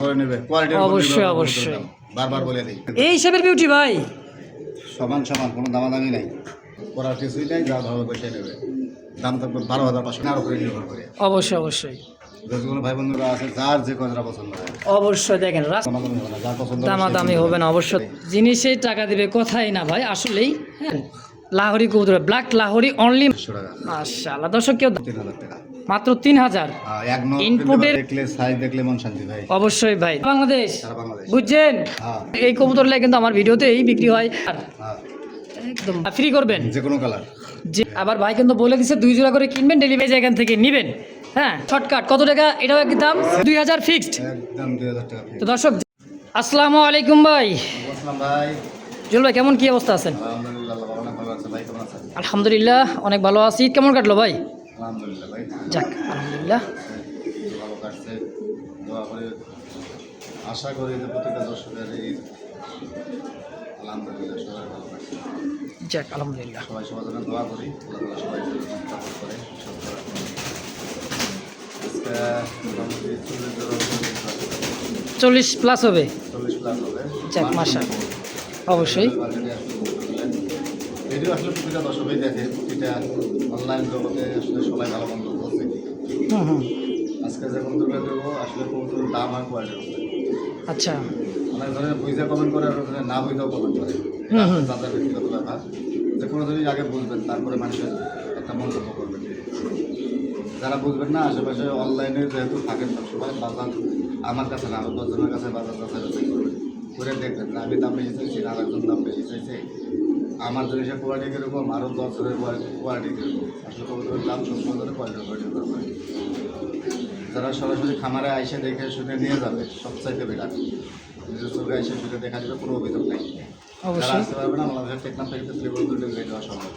করে নেবে কোয়ালিটির অবশ্যই অবশ্যই বারবার বলে দিই এই হিসাবের বিউটি ভাই সমান সমান কোনো দামাদামি নাই করার কিছুই নাই যা ভালো বসে নেবে দাম তো 12,500 টাকার উপরে নির্ভর করে অবশ্যই অবশ্যই যেগুলো ভাই বন্ধুরা আছে যার যে কথাটা পছন্দ হয় অবশ্যই দেখেন দামাদামি হবে না যার পছন্দ দামাদামি হবে না অবশ্যই জিনিসেই টাকা দিবে কথাই না ভাই আসলেই হ্যাঁ লাহোরি কবুতর ব্ল্যাক লাহোরি অনলি 100 টাকা মাশাআল্লাহ দর্শক কেউ 3,000 টাকা মাত্র 3000 এক নট ইনপুটের দেখলে সাইজ দেখলে মন শান্তি ভাই অবশ্যই ভাই বাংলাদেশ সারা বাংলাদেশ বুঝছেন হ্যাঁ এই কবুতরগুলো কিন্তু আমার ভিডিওতেই বিক্রি হয় আর হ্যাঁ একদম ফ্রি করবেন যে কোনো কালার যে আবার ভাই কিন্তু বলে দিচ্ছে 2 জোড়া করে কিনবেন ডেলিভারি এখান থেকে নেবেন হ্যাঁ শর্টকাট কত টাকা এটাও একই দাম 2000 ফিক্সড একদম 2,000 টাকা তো দর্শক আসসালামু আলাইকুম ভাই আসসালাম ভাই জুল ভাই কেমন কি অবস্থা আছেন আলহামদুলিল্লাহ অনেক ভালো আছে ভাই কেমন আছেন আলহামদুলিল্লাহ অনেক ভালো আছি ঈদ কেমন কাটলো ভাই আলহামদুলিল্লাহ ভাই যাক আলহামদুলিল্লাহ ভালো কাটছে দোয়া করে আশা করি যে প্রত্যেকটা দর্শকের এই আলহামদুলিল্লাহ সবাই ভালো কাটছে যাক আলহামদুলিল্লাহ সবাই সবার জন্য দোয়া করি আল্লাহ তাআলা সবাই সাপোর্ট করে সব করে। আজকে মোটামুটি 40 প্লাস হবে 40 প্লাস হবে যাক মাশাআল্লাহ অবশ্যই ভিডিও আসলে প্রতিটা দর্শকই দেখে প্রতিটা অনলাইন জগতে আসলে সবাই ভালো মন্দ বলছে হুম আজকে যে বন্ধুগুলো দেবো আসলে কবুতরের দাম আর কোয়ালিটির উপরে আচ্ছা অনেক ধরনের বুঝে কমেন্ট করে আর ধরনের না বুঝেও কমেন্ট করে তাদের ব্যক্তিগত ব্যাপার যে কোনো জিনিস আগে বুঝবেন তারপরে মানুষের একটা মন্তব্য করবেন যারা বুঝবেন না আশেপাশে অনলাইনে যেহেতু থাকেন সবসময় বাজার আমার কাছে না আরও 10 জনের কাছে বাজার যাচাই করবেন করে দেখবেন যে আমি দাম বেশি চাইছি আর একজন দাম বেশি চাইছে আমার জিনিসের কোয়ালিটি কীরকম আরও 10 জনের কোয়ালিটি কীরকম আসলে কবুতরের দাম সব ধরনের কোয়ালিটির উপর নির্ভর করে যারা সরাসরি খামারে আইসে দেখে শুনে নিয়ে যাবে সবচাইতে বেটার নিজের চোখে এসে শুনে দেখা যাবে কোনো অভিযোগ নাই যারা অবশ্যই আসতে পারবে না আমাদের টেকনাম থেকে শ্রীবন্ধু ডেলিভারি দেওয়া সম্ভব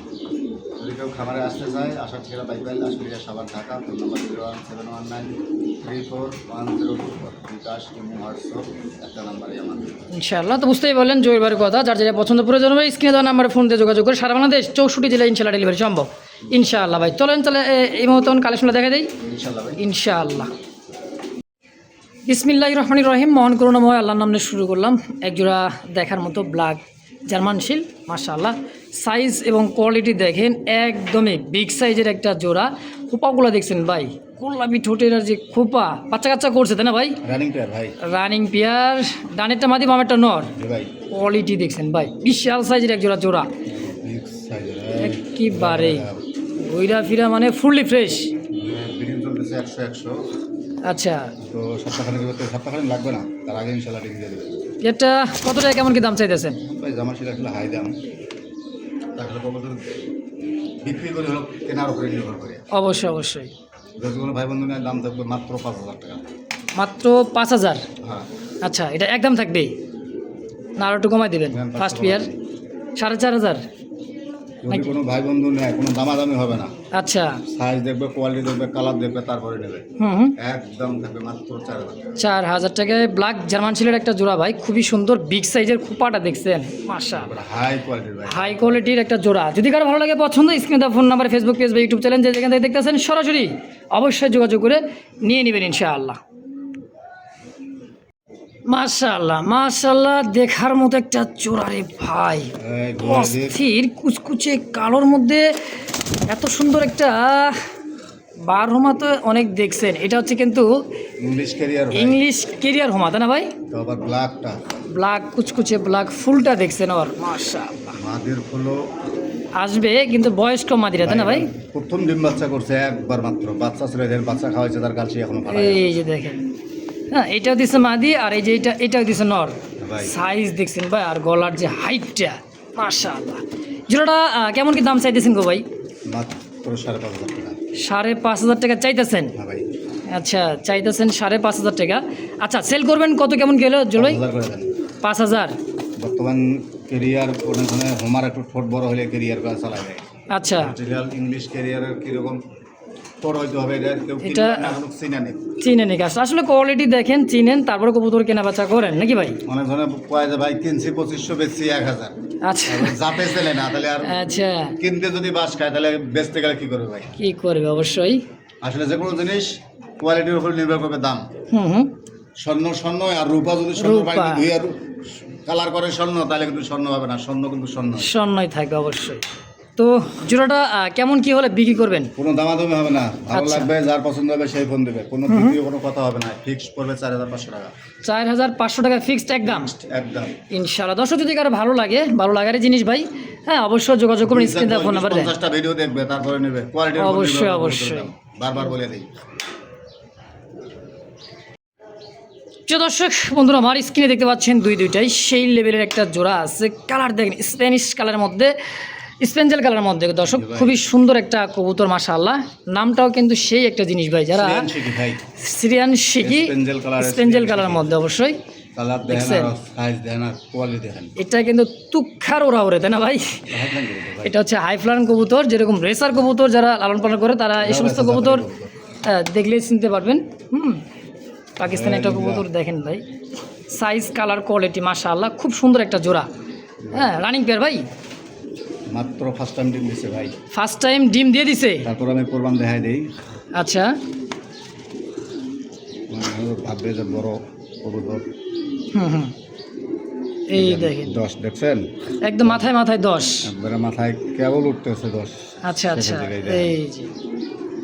যদি কেউ খামারে আসতে চায় আসার ঠিকানা বাইপাইল আসলে সাবান ঢাকা ফোন নম্বর 01719341024 বিকাশ এবং হোয়াটসঅ্যাপ একটা নাম্বারই আমাদের ইনশাআল্লাহ তো বুঝতেই বললেন জয়ের কথা যার যেটা পছন্দ প্রয়োজন হবে স্ক্রিনে দেওয়া নাম্বারে ফোন দিয়ে যোগাযোগ করে সারা বাংলাদেশ 64 জেলায় ইনশাআল্লাহ ডেলিভারি সম্ভব ইনশাআল্লাহ ভাই চলেন তাহলে এই মতন কালেকশনটা দেখা দেই ইনশাল্লাহ ভাই ইনশাআল্লাহ বিসমিল্লাহির রহমানির রহিম মহান করুণাময় আল্লাহর নামে শুরু করলাম একজোড়া দেখার মতো ব্ল্যাক জার্মান শিল মাশাআল্লাহ সাইজ এবং কোয়ালিটি দেখেন একদমই বিগ সাইজের একটা জোড়া খোপাগুলো দেখছেন ভাই গোলাপি ঠোঁটের আর যে খোপা বাচ্চা কাচ্চা করছে তাই না ভাই রানিং পেয়ার ভাই রানিং পেয়ার ডানেরটা মাদি বামেরটা নর জি ভাই কোয়ালিটি দেখছেন ভাই বিশাল সাইজের এক জোড়া জোড়া বিগ সাইজের একেবারে ঘুরা ফিরা মানে ফুললি ফ্রেশ বিডিং চলতেছে 100 আচ্ছা তো সপ্তাহখানেক লাগবে না তার আগে ইনশাল্লাহ ডিগ্রি দিয়ে দেবে এটা কত টাকা কেমন কি দাম চাইতেছেন ভাই জামা ছিল আসলে হাই দাম তাহলে কবুতর বিক্রি করে হলো কেনার উপরে নির্ভর করে অবশ্যই অবশ্যই যেগুলো ভাই বন্ধু নেয় দাম থাকবে মাত্র 5,000 টাকা মাত্র 5000 হ্যাঁ আচ্ছা এটা একদম থাকবেই না আরও একটু কমাই দেবেন ফার্স্ট পেয়ার 4500 যদি কোনো ভাই বন্ধু নেয় কোনো দামাদামি হবে না আচ্ছা সাইজ দেখবে কোয়ালিটি দেখবে কালার দেখবে তারপরে নেবে হুম একদম থাকবে মাত্র 4,000 টাকা 4000 টাকায় ব্ল্যাক জার্মান শিলের একটা জোড়া ভাই খুবই সুন্দর বিগ সাইজের খোপাটা দেখছেন মাশাআল্লাহ হাই কোয়ালিটির ভাই হাই কোয়ালিটির একটা জোড়া যদি কারো ভালো লাগে পছন্দ স্ক্রিনে ফোন নাম্বার ফেসবুক পেজ বা ইউটিউব চ্যানেল যেখান থেকে দেখতেছেন সরাসরি অবশ্যই যোগাযোগ করে নিয়ে নেবেন ইনশাআল্লাহ মাশাআল্লাহ মাশাআল্লাহ দেখার মতো একটা জোড়া রে ভাই অস্থির কুচকুচে কালোর মধ্যে এত সুন্দর একটা বার হোমা তো অনেক দেখছেন এটা হচ্ছে কিন্তু ইংলিশ কেরিয়ার হোমা তাই না ভাই তো আবার ব্ল্যাকটা ব্ল্যাক কুচকুচে ব্ল্যাক ফুলটা দেখছেন ওর মাশাআল্লাহ মাদের ফুলও আসবে কিন্তু বয়স কম মাদিরা তাই না ভাই প্রথম ডিম বাচ্চা করছে একবার মাত্র বাচ্চা ছেলে বাচ্চা খাওয়াইছে তার গালছি এখনো ফাটা এই যে দেখেন হ্যাঁ এটাও দিছে মাদি আর এই যে এটাও দিছে নর ভাই সাইজ দেখছেন ভাই আর গলার যে হাইটটা মাশাআল্লাহ জোড়াটা কেমন কি দাম চাইতেছেন গো ভাই মাত্র 5,500 টাকা 5,500 টাকা চাইতেছেন হ্যাঁ ভাই আচ্ছা চাইতেছেন 5,500 টাকা আচ্ছা সেল করবেন কত কেমন গেল জোড়াই 5,000 করে দেন 5,000 বর্তমান ক্যারিয়ার অনেক ধরনের হোমার একটু ঠোঁট বড় হলে ক্যারিয়ার করে চালায় দেয় আচ্ছা ম্যাটেরিয়াল ইংলিশ ক্যারিয়ারের কীরকম টোর হইতে হবে এটা কেউ এটা চিনা নেই চিনেন আসলে কোয়ালিটি দেখেন চিনেন তারপরে কবুতর কেনা বেচা করেন নাকি ভাই অনেক ধরনের কয় যে ভাই কিনছি 2500 বেচছি 1000 আচ্ছা যাতে চলে না তাহলে আর আচ্ছা কিনতে যদি বাস খায় তাহলে বেচতে গেলে কি করবে ভাই কি করবে অবশ্যই আসলে যে কোনো জিনিস কোয়ালিটির উপর নির্ভর করবে দাম হুম স্বর্ণ স্বর্ণ আর রূপা যদি স্বর্ণ রূপা। পানি ধুয়ে আর কালার করে স্বর্ণ, তাহলে কিন্তু স্বর্ণ হবে না, স্বর্ণ কিন্তু স্বর্ণ। স্বর্ণই থাকবে অবশ্যই। তো জোড়াটা কেমন কি হলে বিক্রি করবেন? কোনো দামাদামি হবে না, ভালো আচ্ছা। লাগবে, যার পছন্দ হবে সেই ফোন দেবে, কোনো দ্বিতীয় কোনো কথা হবে না। ফিক্স পড়বে 4500 টাকা 4500 টাকা ফিক্সড একদম একদম। ইনশাআল্লাহ। দর্শক যদি কারো ভালো লাগে, ভালো লাগারই জিনিস ভাই, হ্যাঁ অবশ্যই যোগাযোগ করবেন, স্ক্রিনে দেওয়া ফোন নাম্বার দেন। 50টা ভিডিও দেখবে তারপরে নেবে, কোয়ালিটি অবশ্যই, অবশ্যই। বারবার বলে দিই। প্রিয় দর্শক বন্ধুরা, আমার স্ক্রিনে দেখতে পাচ্ছেন দুইটাই সেই লেভেলের একটা জোড়া আছে। কালার দেখেন স্প্যানিশ কালারের মধ্যে, স্পেঞ্জেল কালারের মধ্যে দর্শক, খুবই সুন্দর একটা কবুতর মাশাআল্লাহ। নামটাও কিন্তু সেই একটা জিনিস ভাই, যারা সিরিয়ান শিখি ভাই, সিরিয়ান শিখি স্পেঞ্জেল কালারের মধ্যে অবশ্যই কালার দেখেন আর সাইজ দেখেন আর কোয়ালিটি দেখেন। এটা কিন্তু তুক্ষার ওরা ওরে, তাই না ভাই? এটা হচ্ছে হাই ফ্লাইং কবুতর, যেরকম রেসার কবুতর যারা লালন পালন করে তারা এই সমস্ত কবুতর দেখলেই চিনতে পারবেন। পাকিস্তানি একটা কবুতর দেখেন ভাই, সাইজ কালার কোয়ালিটি মাশাআল্লাহ, খুব সুন্দর একটা জোড়া। হ্যাঁ, রানিং পেয়ার ভাই, মাত্র ফার্স্ট টাইম ডিম দিছে ভাই, ফার্স্ট টাইম ডিম দিয়ে দিছে। তারপর আমি কোরবান দেখাই দেই। আচ্ছা, ভাববে যে বড় কবুতর। হুম, এই দেখেন 10 দেখছেন, একদম মাথায় মাথায় 10। একবারে মাথায় কেবল উঠতেছে 10। আচ্ছা আচ্ছা, জায়গায় দেখেন। এই যে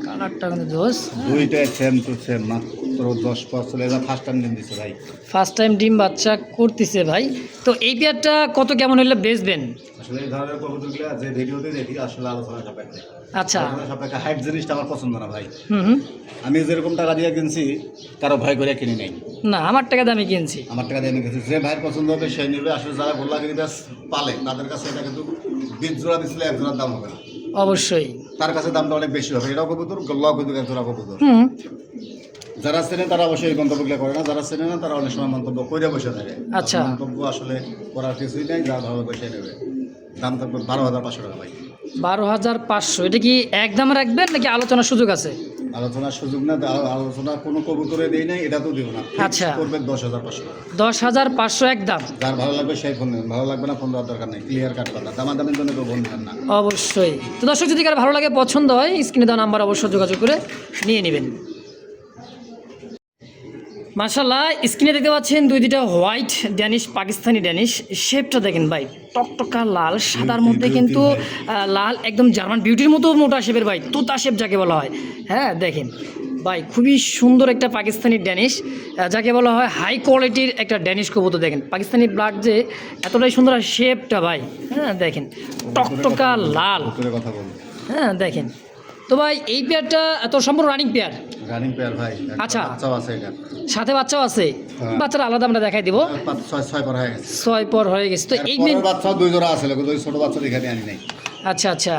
কালারটা কিন্তু 10, দুইটাই সেম টু সেম, মাত্র 10 পার্সেন্ট। এটা ফার্স্ট টাইম ডিম দিছে ভাই। ফার্স্ট টাইম ডিম বাচ্চা করতেছে ভাই। তো এই পেয়ারটা কত কেমন হলে বেচবেন? আসলে এই ধরনের কবুতরগুলো যে ভিডিওতে দেখি আসলে আলোচনা সাপেক্ষে। আচ্ছা, আলোচনা সাপেক্ষে হাইট জিনিসটা আমার পছন্দ না ভাই। হুম, আমি যেরকম টাকা দিয়ে কিনছি কারো ভয় করে কিনে নেই, না আমার টাকা দামে কিনছি। আমার টাকা দিয়ে আমি কিনছি। যে ভাইয়ের পছন্দ হবে সেই নেবে। আসলে যারা গোল্লা গিরিবাস পালে তাদের কাছে এটা কিন্তু 20 জোড়া দিচ্ছিলে 1 জোড়ার দাম হবে না, অবশ্যই। তার কাছে দামটা অনেক বেশি হবে। এটাও কবুতর, গোল্লাও কিন্তু 1 জোড়া কবুতর। হুম, যারা চেনে তারা অবশ্যই এই মন্তব্যগুলো করে না, যারা চেনে না তারা অনেক সময় মন্তব্য করে বসে থাকে। আচ্ছা। মন্তব্য আসলে করার কিছুই নাই, যা ভালো বসে নেবে। দাম থাকবে 12,500 টাকা ভাই। 12,500। এটা কি একদম রাখবেন নাকি আলোচনার সুযোগ আছে? আলোচনার সুযোগ না, আলোচনা কোনো কবুতরে দেই নাই, এটা তো দিব না। আচ্ছা। করবে 10,500 টাকা। 10,500 একদম। যার ভালো লাগবে সেই ফোন নেবেন, ভালো লাগবে না ফোন দেওয়ার দরকার নেই। ক্লিয়ার কাট কথা, দামাদামির জন্য কেউ ফোন দেন না। অবশ্যই। তো দর্শক যদি কারো ভালো লাগে, পছন্দ হয়, স্ক্রিনে দেওয়া নাম্বার অবশ্যই যোগাযোগ করে নিয়ে নেবেন। মাশাআল্লাহ, স্ক্রিনে দেখতে পাচ্ছেন দুইটা হোয়াইট ড্যানিশ, পাকিস্তানি ড্যানিশ। শেপটা দেখেন ভাই, টকটকা লাল, সাদার মধ্যে কিন্তু লাল, একদম জার্মান বিউটির মতো মোটা শেপের ভাই, তোতা শেপ যাকে বলা হয়। হ্যাঁ দেখেন ভাই, খুবই সুন্দর একটা পাকিস্তানি ড্যানিশ, যাকে বলা হয় হাই কোয়ালিটির একটা ড্যানিশ কবুতর। দেখেন পাকিস্তানি ব্লাড যে এতটাই সুন্দর শেপটা ভাই। হ্যাঁ দেখেন, টকটকা লাল। কবুতরের কথা বলুন। হ্যাঁ দেখেন। তো ভাই এই পেয়ারটা এত সম্পূর্ণ রানিং পেয়ার? রানিং পেয়ার ভাই। আচ্ছা। বাচ্চাও আছে এটা, সাথে বাচ্চাও আছে? হ্যাঁ। বাচ্চারা আলাদা আমরা দেখাই দিব। 5-6 পর হয়ে গেছে। 6 পর হয়ে গেছে। তো এই পরের বাচ্চাও 2 জোড়া আছে, কিন্তু ওই ছোট বাচ্চা এখানে আনি নাই। আচ্ছা আচ্ছা,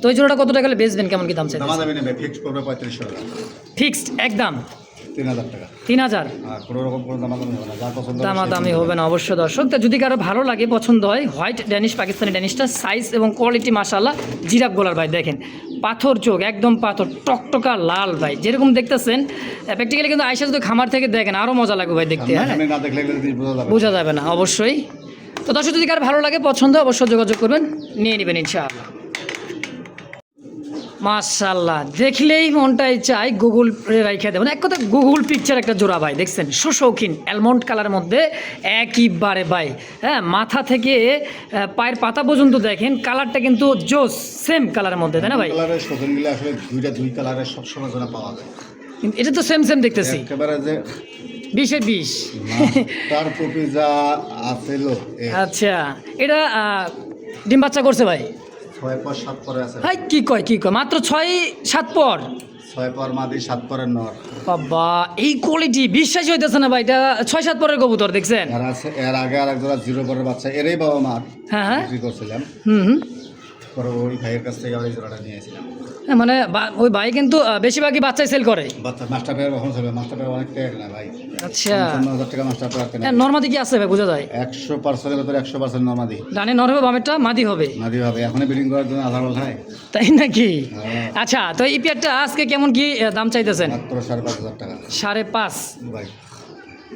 তো এই জোড়াটা কত টাকা হলে বেচবেন, কেমন কি দাম চাই? দামাদামি নেবে, ফিক্স করবে 3500 টাকা, ফিক্সড একদম 3000 টাকা। 3000। আর কোনো রকম কোনো দামাদামি হবে না, যার পছন্দ হবে দামাদামি হবে না অবশ্য দর্শক। তো যদি কারো ভালো লাগে, পছন্দ হয়, হোয়াইট ড্যানিশ পাকিস্তানি ড্যানিশটা সাইজ এবং কোয়ালিটি মাশাআল্লাহ জিরাফ গোলার ভাই। দেখেন পাথর চোখ, একদম পাথর, টকটকা লাল ভাই, যেরকম দেখতেছেন প্র্যাকটিক্যালি কিন্তু আয়সা যদি খামার থেকে দেখেন আরও মজা লাগবে ভাই দেখতে। হ্যাঁ, সামনে না দেখলে এগুলো জিনিস বোঝা যাবে না। বোঝা যাবে না অবশ্যই। তো দর্শক যদি কারো ভালো লাগে, পছন্দ, অবশ্যই যোগাযোগ করবেন, নিয়ে নেবেন ইনশাআল্লাহ। মাশাআল্লাহ, দেখলেই মনটাই চাই গুগল রাইখা দেবেন। এক কথা গুগল পিকচার একটা জোড়া ভাই, দেখছেন সুশৌখিন অ্যালমন্ড কালারের মধ্যে একইবারে ভাই। হ্যাঁ, মাথা থেকে পায়ের পাতা পর্যন্ত দেখেন কালারটা কিন্তু জোস, সেম কালারের মধ্যে, তাই না ভাই? কালারের শোষণগুলো আসলে দুই কালারের সবসময় যেন পাওয়া যায়। কিন্তু এটা তো সেম সেম দেখতেছি, একেবারে যে 20-এর 20। তার প্রতি যা আছিল আচ্ছা, এটা ডিম বাচ্চা করছে ভাই? 6 পর 7 পরে আছে ভাই কি কয় মাত্র 6-7 পর? 6 পর মাদি 7 পরের নর। বাবা, এই কোয়ালিটি বিশ্বাসই হইতেছে না ভাই, এটা 6-7 পরের কবুতর দেখছেন? আর আছে এর আগে আরেক জোড়া 0 পরের বাচ্চা, এরই বাবা মা হ্যাঁ হ্যাঁ, বিক্রি করছিলাম। হুম। পরে ওই ভাইয়ের কাছ থেকে ওই জোড়াটা নিয়ে এসেছিলাম। হ্যাঁ, মানে ওই ভাই কিন্তু বেশিরভাগই বাচ্চাই সেল করে। বাচ্চা মাস্টার পেয়ার কখন চলবে? মাস্টার পেয়ার অনেক টাকা না ভাই। আচ্ছা, 50,000 টাকা মাস্টার পেয়ার কেনা। হ্যাঁ, নর্মাদি কি আছে ভাই, বোঝা যায়? 100% ভেতরে 100% নর্মাদি। ডানে নর হবে, বামেরটা মাদি হবে, মাদি হবে। এখনই বিল্ডিং করার জন্য আধার বল হয়, তাই নাকি? হ্যাঁ। আচ্ছা, তো এই পেয়ারটা আজকে কেমন কি দাম চাইতেছেন? মাত্র 5,500 টাকা 5.5, ভাই।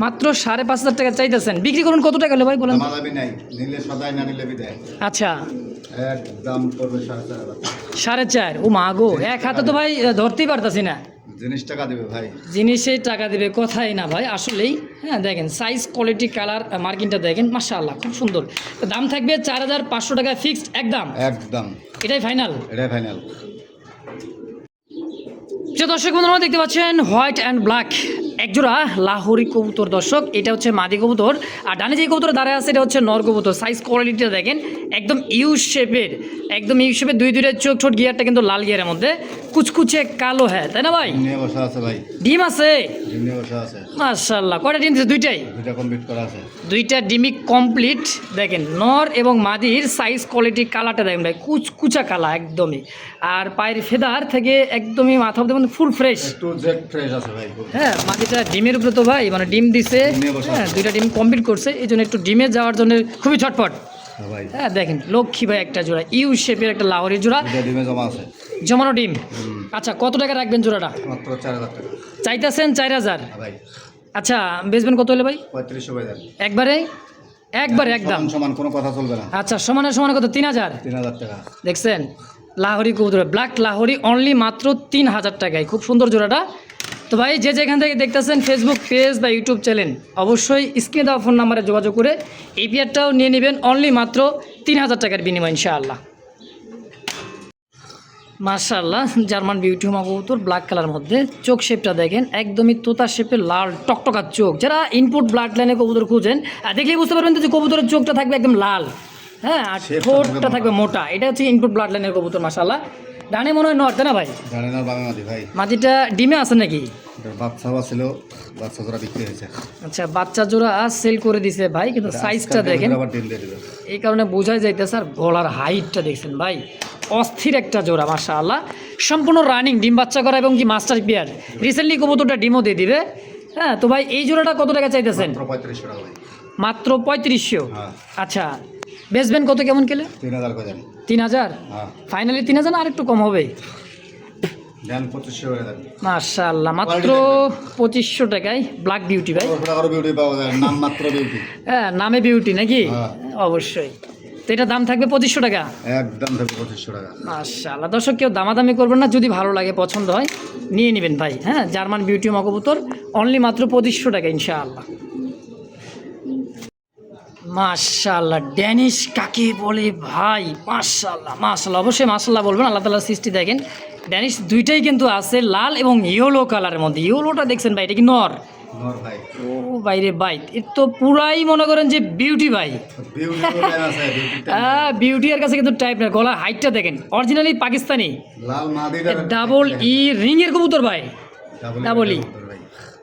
মাত্র 5,500 টাকা চাইতেছেন। বিক্রি করুন কত টাকা হলে ভাই বলেন? দামাদামি নাই, নিলে সদাই না নিলে বিদায়। আচ্ছা, একদম পড়বে 4,500 টাকা। 4.5। ও মা গো, এক হাতে তো ভাই ধরতেই পারতাছি না। জিনিস টাকা দেবে ভাই। জিনিসেই টাকা দিবে, কথাই না ভাই, আসলেই। হ্যাঁ দেখেন সাইজ, কোয়ালিটি, কালার, মার্কিংটা দেখেন, মাশাআল্লাহ খুব সুন্দর। তো দাম থাকবে 4,500 টাকা ফিক্সড একদম। একদম এটাই ফাইনাল। এটাই ফাইনাল। যে দর্শক বন্ধুরা দেখতে পাচ্ছেন হোয়াইট অ্যান্ড ব্ল্যাক একজোড়া লাহোরি কবুতর দর্শক, এটা হচ্ছে মাদি কবুতর, আর ডানে যে কবুতর দাঁড়ায় আছে এটা হচ্ছে নর কবুতর। সাইজ কোয়ালিটিটা দেখেন একদম ইউ শেপের, একদম ইউ শেপের, দুইটা চোখ ছোট, গিয়ারটা কিন্তু লাল গিয়ারের মধ্যে, কুচকুচে কালো, হ্যাঁ তাই না ভাই? নিয়ে বসা আছে ভাই, ডিম আছে ডিম নিয়ে বসা আছে। মাশাআল্লাহ, কয়টা ডিম দিচ্ছে? দুইটাই। দুইটা কমপ্লিট করা আছে। দুইটা ডিমি কমপ্লিট। দেখেন নর এবং মাদির সাইজ, কোয়ালিটি, কালারটা দেখেন ভাই, কুচকুচা কালা একদমই। আর পায়ের ফেদার থেকে একদমই মাথা অব্দি ফুল ফ্রেশ। একটু জেড ফ্রেশ আছে ভাই। হ্যাঁ মাদিটা ডিমের উপরে তো ভাই, মানে ডিম দিছে, ডিমে বসা। হ্যাঁ দুইটা ডিম কমপ্লিট করছে, এই জন্য একটু ডিমে যাওয়ার জন্য খুবই ছটফট। হ্যাঁ ভাই, হ্যাঁ দেখেন লক্ষ্মী ভাই একটা জোড়া, ইউ শেপের একটা লাহোরি জোড়া, দুইটা ডিমে জমা আছে। জমানো ডিম। আচ্ছা কত টাকা রাখবেন জোড়াটা? মাত্র 4,000 টাকা। চাইতেছেন 4,000। হ্যাঁ ভাই, আচ্ছা বেচবেন কত হলে ভাই? 3500 ভাই দেন। একবারে একবারে একদম সমান সমান, কোনো কথা চলবে না। আচ্ছা সমানে সমানে কত? 3,000। 3,000 টাকা। দেখছেন লাহোরি কবুতর, ব্ল্যাক লাহোরি, অনলি মাত্র 3,000 টাকায়, খুব সুন্দর জোড়াটা। তো ভাই যে যেখান থেকে দেখতেছেন ফেসবুক পেজ বা ইউটিউব চ্যানেল, অবশ্যই স্ক্রিনে দেওয়া ফোন নাম্বারে যোগাযোগ করে এই পেয়ারটাও নিয়ে নেবেন অনলি মাত্র 3,000 টাকার বিনিময় ইনশাআল্লাহ। মাশাআল্লাহ, জার্মান বিউটি হোমা কবুতর, ব্ল্যাক কালার মধ্যে, চোখ শেপটা দেখেন একদমই তোতা শেপের, লাল টকটকার চোখ। যারা ইনপুট ব্লাড লাইনে কবুতর খুঁজেন দেখলেই বুঝতে পারবেন যে কবুতরের চোখটা থাকবে একদম লাল, হ্যাঁ, আর ঠোঁটটা থাকবে মোটা। এটা হচ্ছে ইনপুট ব্লাড লাইনের কবুতর মাশাআল্লাহ। ডানে মনে হয় নর, তাই না ভাই? জানেন না বাবা মাদি ভাই, মাটিটা ডিমে আছে নাকি? এটার বাচ্চাও ছিল, বাচ্চা জোড়া বিক্রি হয়েছে। আচ্ছা বাচ্চা জোড়া সেল করে দিছে ভাই, কিন্তু সাইজটা দেখেন, আবার ডিম দিয়ে দিবে। এই কারণে বোঝাই যাইতেছে। আর গলার হাইটটা দেখছেন ভাই, অস্থির একটা জোড়া মাশাআল্লাহ, সম্পূর্ণ রানিং, ডিম বাচ্চা করা এবং কি মাস্টার পেয়ার। রিসেন্টলি কবুতরটা ডিমও দিয়ে দিবে। হ্যাঁ তো ভাই এই জোড়াটা কত টাকা চাইতেছেন? মাত্র 3500 টাকা ভাই। মাত্র 3500। হ্যাঁ। আচ্ছা বেচবেন কত কেমন কেলে? 3,000 করে দেন। 3,000? হ্যাঁ ফাইনালি 3,000 না আর একটু কম হবে? দেন 2500 করে দেন। মাশাআল্লাহ, মাত্র 2500 টাকায় ব্ল্যাক বিউটি ভাই। আরো বিউটি পাওয়া যায়, নাম মাত্র বিউটি। হ্যাঁ নামে বিউটি নাকি? হ্যাঁ। অবশ্যই। তো এটার দাম থাকবে 2500 টাকা। একদম থাকবে 2500 টাকা। মাশাআল্লাহ, দর্শক কেউ দামাদামি করবেন না, যদি ভালো লাগে পছন্দ হয় নিয়ে নেবেন ভাই। হ্যাঁ জার্মান বিউটি হোমা কবুতর অনলি মাত্র 2500 টাকা ইনশাআল্লাহ। মাশাআল্লাহ, ড্যানিশ কাকে বলে ভাই? মাশাআল্লাহ মাশাআল্লাহ, অবশ্যই মাশাআল্লাহ বলবেন, আল্লাহ তাআলার সৃষ্টি দেখেন। ড্যানিশ দুইটাই কিন্তু আছে লাল এবং ইয়েলো কালারের মধ্যে। ইয়েলোটা দেখছেন ভাই, এটা কি নর? নর ভাই। ও বাইরে ভাই, এর তো পুরাই মনে করেন যে বিউটি ভাই। বিউটি আছে, বিউটি। হ্যাঁ বিউটি এর কাছে কিন্তু টাইপ না। গলার হাইটটা দেখেন অরিজিনালি পাকিস্তানি, লাল মাদিটা ডাবল ই রিং এর কবুতর ভাই, ডাবল ই। ভাই।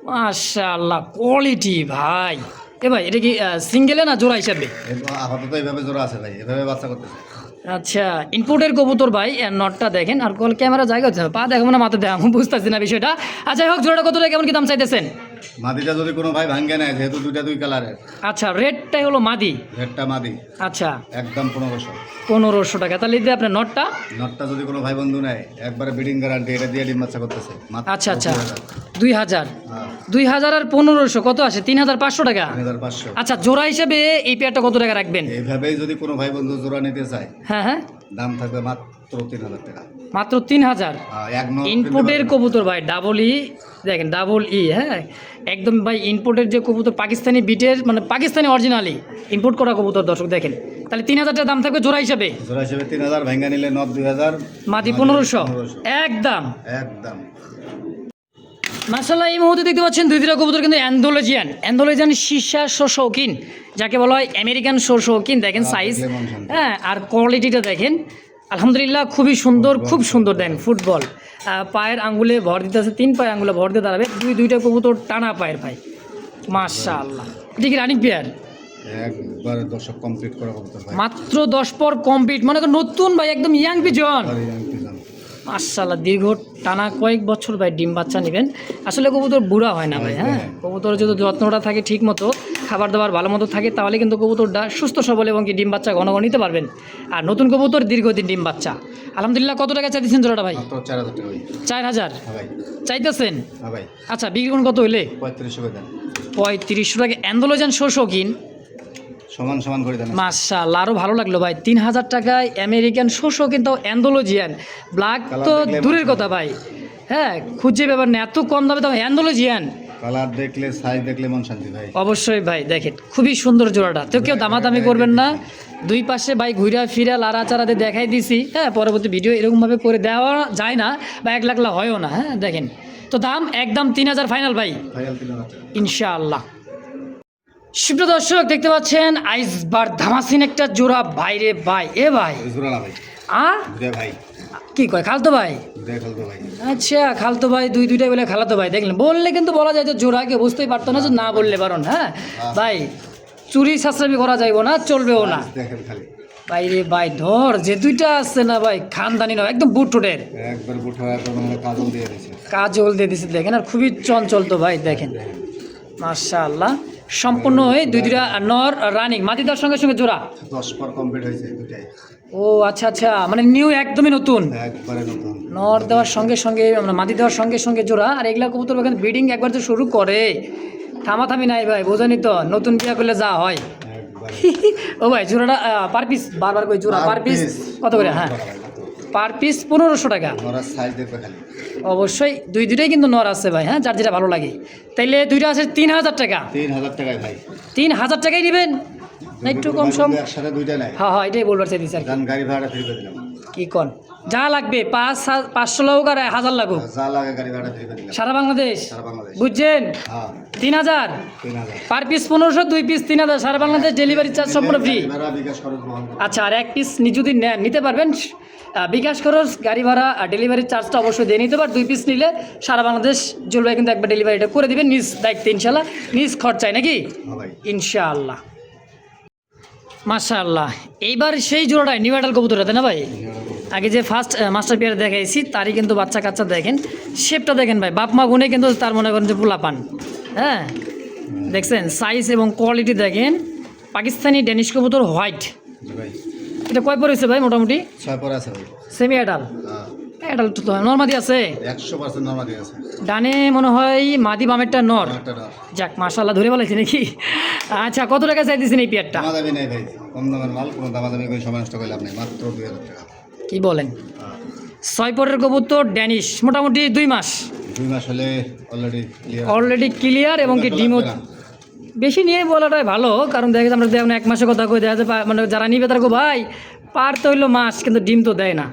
মাশাআল্লাহ কোয়ালিটি ভাই। এ ভাই এটা কি সিঙ্গেলে না জোড়া হিসাবে? আপাতত এইভাবে জোড়া আছে ভাই, এভাবে বাচ্চা করতেছে। আচ্ছা ইনপুটের কবুতর ভাই, নটটা দেখেন। আর কল ক্যামেরা জায়গা হচ্ছে না, পা দেখো না, মাথা দেখো, বুঝতেছি না বিষয়টা। আচ্ছা হোক, জোড়াটা কত টাকা কেমন কি দাম চাইতেছেন? মাদিটা যদি কোনো ভাই ভাঙ্গে নেয়, যেহেতু দুইটা দুই কালারের। আচ্ছা রেটটাই হলো মাদি। রেটটা মাদি। আচ্ছা একদম 1500। 1500 টাকা। তাহলে দিদি আপনার নটটা? নটটা যদি কোনো ভাই বন্ধু নেয়, একবারে ব্রিডিং গ্যারান্টি, এটা দিয়ে ডিম বাচ্চা করতেছে মাত্র আচ্ছা আচ্ছা 2000। 2000। হ্যাঁ 2000 আর 1500 কত আসে? 3500 টাকা। 3500। আচ্ছা জোড়া হিসেবে এই পেয়ারটা কত টাকা রাখবেন? এইভাবেই যদি কোনো ভাই বন্ধু জোড়া নিতে চায়, হ্যাঁ হ্যাঁ দাম থাকবে মাত্র 3000 টাকা। মাত্র 3000। এক নট ইনপুটের কবুতর ভাই, ডাবল ই দেখেন, ডাবল ই। হ্যাঁ একদম ভাই ইনপুটের যে কবুতর, পাকিস্তানি বিটের, মানে পাকিস্তানি অরিজিনালি ইনপুট করা কবুতর দর্শক দেখেন। তাহলে 3000 টাকা দাম থাকবে জোড়া হিসাবে। জোড়া হিসেবে 3000, ভাঙ্গা নিলে নট 2000, মাদি 1500 একদম। একদম। মাশাআল্লাহ, এই মুহূর্তে দেখতে পাচ্ছেন দুইটা কবুতর কিন্তু অ্যান্ডোলেজিয়ান সীসা শৌখিন, যাকে বলা হয় আমেরিকান শৌখিন। দেখেন সাইজ, হ্যাঁ, আর কোয়ালিটিটা দেখেন আলহামদুলিল্লাহ খুবই সুন্দর, খুব সুন্দর। দেন ফুটবল, পায়ের আঙ্গুলে ভর দিতে আছে, 3 পায়ের আঙ্গুলে ভর দিয়ে দাঁড়াবে, দুইটা কবুতর টানা পায়ের ভাই মাশাআল্লাহ। এটা কি রানিং পেয়ার? একবার দর্শক কমপ্লিট করা কবুতর ভাই, মাত্র 10 পর কমপ্লিট, মানে নতুন ভাই, একদম ইয়াং পিজন। মাশাআল্লাহ, দীর্ঘ টানা কয়েক বছর ভাই ডিম বাচ্চা নেবেন। আসলে কবুতর বুড়া হয় না ভাই। হ্যাঁ কবুতর যদি যত্নটা থাকে, ঠিক মতো খাবার দাবার ভালো মতো থাকে, তাহলে কিন্তু কবুতরটা সুস্থ সবল এবং কি ডিম বাচ্চা ঘন ঘন নিতে পারবেন। আর নতুন কবুতর দীর্ঘদিন ডিম বাচ্চা। আলহামদুলিল্লাহ, কত টাকা চাইতেছেন জোড়াটা ভাই? মাত্র 4000 টাকা ভাই। 4000 ভাই। চাইতেছেন? হ্যাঁ ভাই। আচ্ছা বিক্রি করুন কত হইলে? 3500 করে দেন। 3500 টাকা। অ্যান্ডোলেজিয়ান শৌখিন, সমান সমান করে দেন। মাশাআল্লাহ, আরও ভালো লাগলো ভাই। 3000 টাকায় আমেরিকান শৌখিন, তাও অ্যান্ডোলেজিয়ান। ব্ল্যাক তো দূরের কথা ভাই, হ্যাঁ খুঁজে ব্যাপার না, এত কম দামে দাম অ্যান্ডোলজিয়ান। কালার দেখলে সাইজ দেখলে মন শান্তি ভাই। অবশ্যই ভাই দেখেন খুবই সুন্দর জোড়াটা, তো কেউ দামাদামি করবেন না। দুই পাশে ভাই ঘুরা ফিরা লাড়াচাড়াতে দেখাই দিছি। হ্যাঁ পরবর্তী ভিডিও এরকমভাবে করে দেওয়া যায় না বা 1 লাখ হয়ও না। হ্যাঁ দেখেন তো দাম একদম 3000 ফাইনাল ভাই ফাইনাল 3000 টাকা। ইনশাআল্লাহ। সুপ্রিয় দর্শক দেখতে পাচ্ছেন আইসবার ধামাসিন একটা জোড়া বাইরে ভাই। এ ভাই জোড়া না ভাই, আ দুটা ভাই, কি কয় খালতো ভাই? দুটা খালতো ভাই। আচ্ছা খালতো ভাই, দুইটাই বলে খালাতো ভাই। দেখলেন বললে কিন্তু বলা যায় যে জোড়া, কেউ বুঝতেই পারতো না যে না বললে পারন। হ্যাঁ ভাই চুরি সাশ্রামি করা যাইব না, চলবেও না দেখেন খালি বাইরে ভাই। ধর যে দুইটা আছে না ভাই খানদানি নয়, একদম বুট ঠোঁটের, একবার বুঠা একবার মানে কাজল দিয়ে দিয়েছে। কাজল দিয়ে দিছে দেখেন, আর খুবই চঞ্চল তো ভাই দেখেন মাশাআল্লাহ। সম্পূর্ণ হয়ে দুইটা নর রানিং মাটি দেওয়ার সঙ্গে সঙ্গে জোড়া 10 পর কমপ্লিট হয়েছে দুটাই। ও আচ্ছা আচ্ছা, মানে নিউ একদমই নতুন, একবারে নতুন। নর দেওয়ার সঙ্গে সঙ্গে মানে মাটি দেওয়ার সঙ্গে সঙ্গে জোড়া। আর এগুলা কবুতর এখানে ব্রিডিং একবার তো শুরু করে, থামাথামি নাই ভাই, বোঝানি তো নতুন বিয়া করলে যা হয়। একবারে ও ভাই জোড়াটা পার পিস, বারবার কই জোড়া পার পিস কত করে? হ্যাঁ পার পিস 1500 টাকা। নরার সাইজ দেখবে খালি। অবশ্যই দুইটাই কিন্তু নর আছে ভাই। হ্যাঁ যার যেটা ভালো লাগে। তাইলে দুইটা আছে 3000 টাকা। 3000 টাকায় ভাই। 3000 টাকাই নেবেন না একটু কম সম? একসাথে দুইটা নাই, হ্যাঁ হ্যাঁ এটাই বলবার চাইছি আর কি। গান গাড়ি ভাড়া ফ্রি করে দিলাম। কি কন যা লাগবে 500 লাগুক আর 1000 লাগুক, যা লাগে গাড়ি ভাড়া ফ্রি করে দিলাম সারা বাংলাদেশ। সারা বাংলাদেশ। বুঝছেন? হ্যাঁ 3000 3000 পার পিস 1500, 2 পিস 3000, সারা বাংলাদেশ ডেলিভারি চার্জ সম্পূর্ণ ফ্রি। গাড়ি ভাড়া বিকাশ খরচ বহন করবে। আচ্ছা আর 1 পিস যদি নিতে পারবেন বিকাশ খরচ, গাড়ি ভাড়া আর ডেলিভারি চার্জটা অবশ্যই দিয়ে নিতে পার। 2 পিস নিলে সারা বাংলাদেশ জলবায়ু কিন্তু একবার ডেলিভারিটা করে দিবেন নিজ দায়িত্বে ইনশাল্লাহ, নিজ খরচায় নাকি হ্যাঁ ভাই। ইনশাআল্লাহ। মাশাআল্লাহ এইবার সেই জোড়াটাই নিউ অ্যাডাল কবুতর না ভাই? আগে যে ফার্স্ট মাস্টার পেয়ার দেখাইছি তারই কিন্তু বাচ্চা কাচ্চা দেখেন, শেপটা দেখেন ভাই, বাপ মা গুনে কিন্তু তার মনে করেন যে পোলা পান। হ্যাঁ দেখছেন সাইজ এবং কোয়ালিটি দেখেন, পাকিস্তানি ড্যানিশ কবুতর হোয়াইট। জি ভাই। এটা কয় পড়েছে ভাই মোটামুটি? 6 পর আছে ভাই। Semi adult? হ্যাঁ অ্যাডাল তো নর্মাদি আছে 100% নরমাদি আছে। ডানে মনে হয় মাদি, বামেরটা নর। একটা নর। যাক মাশাআল্লাহ ধরে বলেছি নাকি? আচ্ছা কত টাকা চাইতেছেন এই পেয়ারটা? দামাদামি নাই ভাই, কম দামের মাল, কোনো দামাদামি করে সময় নষ্ট করে লাভ নেই, মাত্র 2000 টাকা। কি বলেন? হ্যাঁ 6 পরের কবুতর ড্যানিশ, মোটামুটি 2 মাস 2 মাস হলে অলরেডি ক্লিয়ার। অলরেডি ক্লিয়ার এবং কি ডিমও বেশি নিয়ে বলাটাই ভালো, কারণ দেখা যায় আমরা দেখুন 1 মাসের কথা কই দেখা যায় মানে যারা নিবে তার ভাই পার তো হইলো মাস, কিন্তু ডিম তো দেয় না।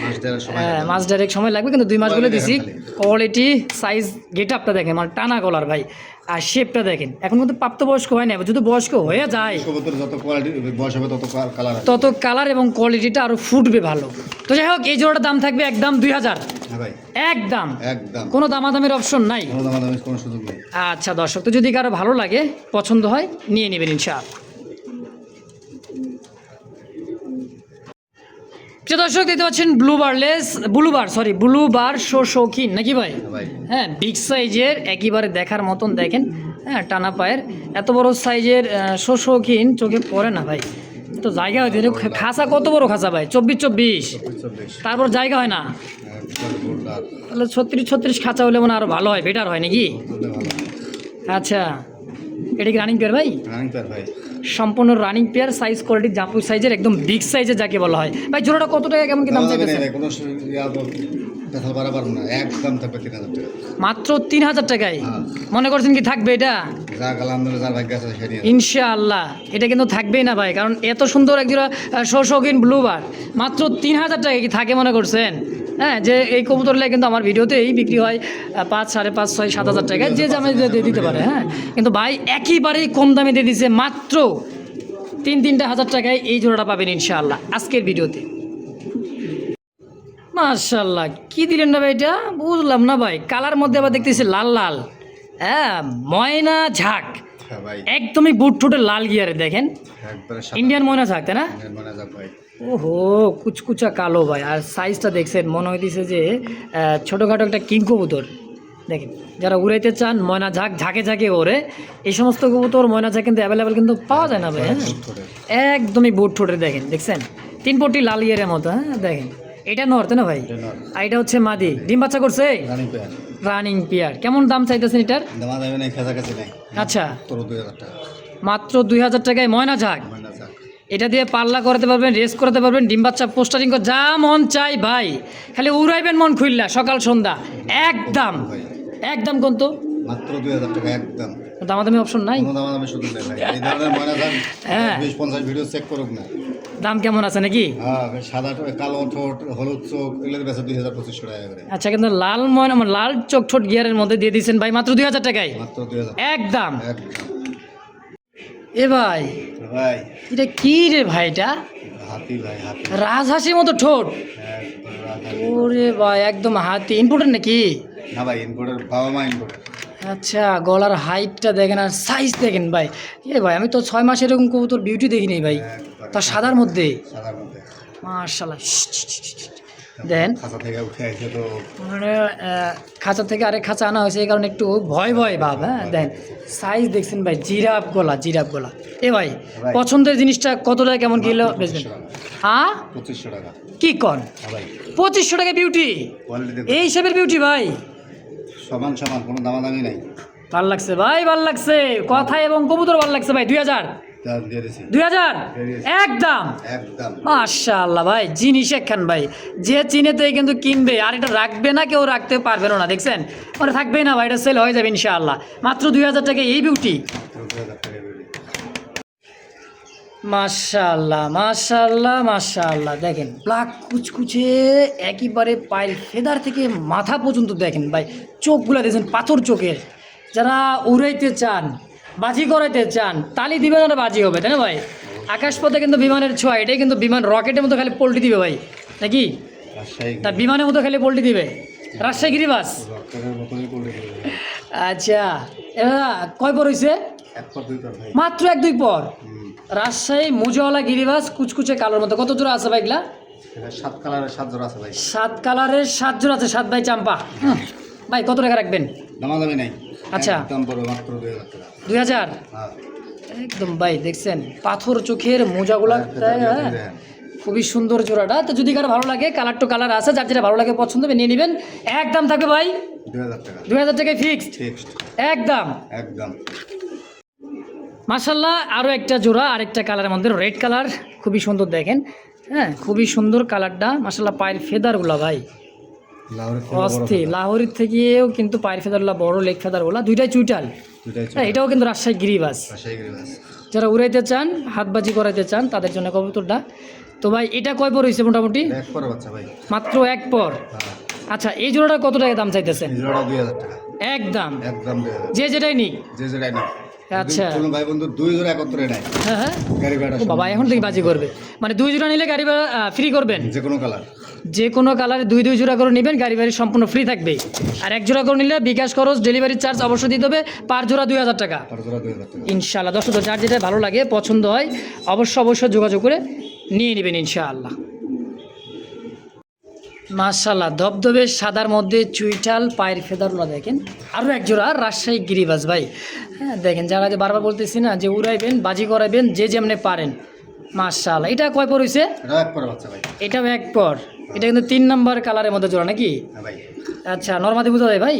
মাস দেওয়ার সময় হ্যাঁ মাস ডাইরেক্ট সময় লাগবে, কিন্তু 2 মাস বলে দিছি। কোয়ালিটি সাইজ গেট আপটা দেখেন, মানে টানা গলার ভাই, আর শেপটা দেখেন। এখন কিন্তু প্রাপ্তবয়স্ক হয় না, যদি বয়স্ক হয়ে যায় কবুতর যত কোয়ালিটি বয়স হবে তত কালার হবে। তত কালার এবং কোয়ালিটিটা আরও ফুটবে ভালো। তো যাই হোক এই জোড়াটার দাম থাকবে একদম 2000 হ্যাঁ ভাই একদম, একদম, কোনো দামাদামির অপশন নাই। কোনো দামাদামির কোনো সুযোগ নেই। আচ্ছা দর্শক, তো যদি কারো ভালো লাগে পছন্দ হয় নিয়ে নেবেন ইনশাআল্লাহ। প্রিয় দর্শক দেখতে পাচ্ছেন ব্লুবার শৌখিন নাকি ভাই? হ্যাঁ ভাই। হ্যাঁ বিগ সাইজের একেবারে দেখার মতন দেখেন। হ্যাঁ টানা পায়ের এত বড় সাইজের শৌখিন চোখে পড়ে না ভাই, তো জায়গা হয়তো খাঁচা কত বড় খাঁচা ভাই? 24 তারপর জায়গা হয় না, তাহলে 36 খাঁচা হলে মনে আরো ভালো হয়, বেটার হয় নাকি? আচ্ছা এটা কি রানিং পেয়ার ভাই? রানিং পেয়ার ভাই, সম্পূর্ণ রানিং পেয়ার, সাইজ কোয়ালিটি জাম্পু সাইজের, একদম বিগ সাইজের যাকে বলা হয়। ভাই জোড়াটা কত টাকা কেমন কি দাম চাইতেছে? কোনো কথা বাড়াবার না, একদম থাকবে 3000 টাকা। মাত্র 3000 টাকায়? হ্যাঁ। মনে করছেন কি থাকবে এটা? যা আলহামদুলিল্লাহ যার ভাগ্য আছে সেটাই। ইনশাআল্লাহ এটা কিন্তু থাকবেই না ভাই, কারণ এত সুন্দর একজোড়া শৌখিন ব্লুবার মাত্র 3000 টাকা কি থাকে মনে করছেন? হ্যাঁ যে এই কবুতরগুলো কিন্তু আমার ভিডিওতে এই বিক্রি হয় 5, 5.5, 6, 7,000 টাকায়, যে দামে দিতে পারে। হ্যাঁ কিন্তু ভাই একেবারেই কম দামে দিয়ে দিচ্ছে, মাত্র 3,000 টাকায় এই জোড়াটা পাবেন ইনশাআল্লাহ আজকের ভিডিওতে। মাশাআল্লাহ কি দিলেন না ভাই এটা? বুঝলাম না ভাই, কালার মধ্যে আবার দেখতেছি লাল লাল। হ্যাঁ ময়না ঝাঁক, হ্যাঁ ভাই একদমই বুট ঠোঁটে লাল গিয়ারে দেখেন, একবারে ইন্ডিয়ান ময়না ঝাঁক তাই না? মানে যা ভাই। ওহো কুচকুচা কালো ভাই, আর সাইজটা দেখছেন মনে হইতেছে যে ছোটোখাটো একটা কিং কবুতর। দেখেন যারা উড়াইতে চান ময়না ঝাঁকে ঝাঁকে ওরে, এই সমস্ত কবুতর ময়না ঝাঁক কিন্তু অ্যাভেলেবেল কিন্তু পাওয়া যায় না ভাই। হ্যাঁ একদমই বুট ঠোঁটে দেখেন, দেখছেন 3 পটি লাল ইয়ের মতো। হ্যাঁ দেখেন এটা নর তাই না ভাই? আর এটা হচ্ছে মাদি, ডিম বাচ্চা করছে, রানিং পেয়ার। Running pair. কেমন দাম চাইতেছেন এটার? দামাদামি নেই, কাছাকাছি নেই, আচ্ছা তোর 2000 টাকা। মাত্র 2000 টাকায় ময়না ঝাঁক। মানে যা এটা দিয়ে পাল্লা করাতে পারবেন, রেস করাতে পারবেন, ডিম বাচ্চা পোস্টারিং যা মন চাই ভাই, খালি উড়াইবেন মন খুললা সকাল সন্ধ্যা। একদম ভাই একদম কোন তো মাত্র 2000 টাকা একদম, দামাদামি অপশন নাই? কোনো দামাদামি সুযোগ নেই ভাই। এই ধরনের ময়না ধান হ্যাঁ। 20-50 ভিডিও চেক করুক না। দাম কেমন আছে নাকি? হ্যাঁ, সাদা কালো ঠোঁট, হলুদ চোখ, এগুলো বেচা 2000-2500 টাকা করে। আচ্ছা, কিন্তু লাল ময়না লাল চোখ ঠোঁট গিয়ারের মধ্যে দিয়ে দিয়েছেন ভাই মাত্র 2000 টাকায় মাত্র 2000 একদম। একদম। এ ভাই ভাই এটা কি রে ভাই? এটা হাতি ভাই, হাতি রাজহাঁসির মতো ঠোঁট। একদম রাজহাঁস। ওরে ভাই একদম হাতি ইম্পোর্টেন্ট নাকি? না ভাই, ইনপুটের বাবা মা ইনপুটের। আচ্ছা, গলার হাইটটা দেখেন আর সাইজ দেখেন ভাই। এ ভাই আমি তো 6 মাস এরকম কবুতর বিউটি দেখিনি ভাই, তার সাদার মধ্যে। সাদার মধ্যে মাশাআল্লাহ। দেন খাঁচা থেকে উঠে আসে তো মানে খাঁচা থেকে আরেক খাঁচা আনা হয়েছে এই কারণে একটু ভয় ভয় ভাব। হ্যাঁ দেন সাইজ দেখছেন ভাই, জিরাফ গলা, জিরাফ গলা। এ ভাই পছন্দের জিনিসটা কত টাকা কেমন কিলো বেচবেন? হ্যাঁ 2500 টাকা। কি কন? হ্যাঁ ভাই, 2500 টাকা বিউটি? কোয়ালিটি এই হিসাবের বিউটি ভাই? সমান সমান, কোনো দামাদামি নাই। ভাল লাগছে ভাই, ভাল লাগছে কথা এবং কবুতর ভাল লাগছে ভাই। 2000 দিয়ে দিছি 2000 একদম। একদম। মাশাআল্লাহ ভাই, জিনিস একখান ভাই, যে চিনেতেই কিন্তু কিনবে, আর এটা রাখবে না, কেউ রাখতে পারবে না। দেখছেন মানে থাকবেই না ভাই, এটা সেল হয়ে যাবে ইনশাআল্লাহ। মাত্র 2000 টাকা এই বিউটি। মাত্র 2000 টাকা বেরিয়ে। মাশাআল্লাহ মাশাআল্লাহ মাশাআল্লাহ। দেখেন ব্ল্যাক কুচকুচে একেবারে পায়ের ফেদার থেকে মাথা পর্যন্ত দেখেন ভাই, চোখগুলো দেখছেন পাথর চোখের। যারা উড়াইতে চান, বাজি করাইতে চান, তালি দিবেন আর বাজি হবে, তাই না ভাই? আকাশপথে কিন্তু বিমানের ছোঁয়া, এটাই কিন্তু বিমান রকেটের মতো খালি পোল্টি দিবে ভাই, নাকি? রাজশাহী তা বিমানের মতো খালি পোল্টি দিবে, রাজশাহী গিরিবাস। রক্তের মতনই পড়ে গেল। আচ্ছা, এরা কয় পর হয়েছে? এক পর দুই পর ভাই। মাত্র 1-2 পর। রাজশাহী মুজওয়ালা গিরিবাস কুচকুচে কালোর মতো। কত জোড়া আছে ভাই এগুলা? এটা 7 কালারের 7 জোড়া আছে ভাই। 7 কালারের 7 জোড়া আছে, 7 ভাই চাম্পা। ভাই কত টাকা রাখবেন? দামাদামি নাই। আচ্ছা। দাম পড়বে মাত্র 2000 টাকা। 2000 হ্যাঁ। একদম ভাই। দেখছেন পাথর চোখের মোজাগুলা, হ্যাঁ খুবই সুন্দর জোড়াটা। তো যদি কারো ভালো লাগে, কালার টু কালার আছে, যার যেটা ভালো লাগে পছন্দ হবে নিয়ে নেবেন। একদম থাকবে ভাই 2000 টাকা। 2000 টাকায় ফিক্সড ফিক্সড একদম। একদম। মাশাআল্লাহ, আরও একটা জোড়া, আরেকটা কালারের মধ্যে রেড কালার, খুবই সুন্দর দেখেন। হ্যাঁ খুবই সুন্দর কালারটা মাশাআল্লাহ। পায়ের ফেদারগুলা ভাই অস্থির, লাহোরের থেকেও কিন্তু পায়ের ফেদারগুলা বড়, লেগ ফেদারগুলা দুইটাই চুইটাল। হ্যাঁ এটাও কিন্তু রাজশাহী গিরিবাস। রাজশাহী গিরিবাস। যারা উড়াইতে চান, হাতবাজি করাইতে চান, তাদের জন্য কবুতরটা। তো ভাই এটা কয় পর হয়েছে মোটামুটি? এক পরে বাচ্চা ভাই। মাত্র 1 পর। হ্যাঁ। আচ্ছা, এই জোড়াটা কত টাকা দাম চাইতেছেন? এই জোড়া 2000 টাকা। একদম একদম 2000। যে যেটাই নিক। যে যেটাই না। আচ্ছা। কোনো ভাই বন্ধু 2 জোড়া একত্রে নেয়, হ্যাঁ হ্যাঁ। গাড়ি ভাড়া ও বাবা, এখন থেকে বাজি করবে মানে 2 জোড়া নিলে গাড়ি ভাড়া ফ্রি করবেন? যে কোনো কালার। যে কোনো কালারে 2 জোড়া করে নেবেন, গাড়ি বাড়ি সম্পূর্ণ ফ্রি থাকবে। আর 1 জোড়া করে নিলে বিকাশ খরচ, ডেলিভারি চার্জ অবশ্যই দিতে হবে। পার জোড়া 2000 টাকা পার জোড়া 2000 টাকা ইনশাআল্লাহ। দর্শক যার যেটা ভালো লাগে, পছন্দ হয়, অবশ্যই যোগাযোগ করে নিয়ে নেবেন ইনশাআল্লাহ। মাশাআল্লাহ, ধবধবে সাদার মধ্যে চুইটাল, পায়ের ফেদারগুলো দেখেন। আরও এক জোড়া রাজশাহী গিরিবাস ভাই। হ্যাঁ দেখেন, যারা যে বারবার বলতেছি না যে উড়াইবেন, বাজি করাইবেন, যে যেমনি পারেন। মাশাআল্লাহ, এটা কয় পর হয়েছে? এটা এক পরে বাচ্চা ভাই। এটাও 1 পর। এটা কিন্তু 3 নম্বর কালারের মধ্যে জোড়া নাকি? হ্যাঁ ভাই। আচ্ছা, নরমাদি বোঝা যায় ভাই?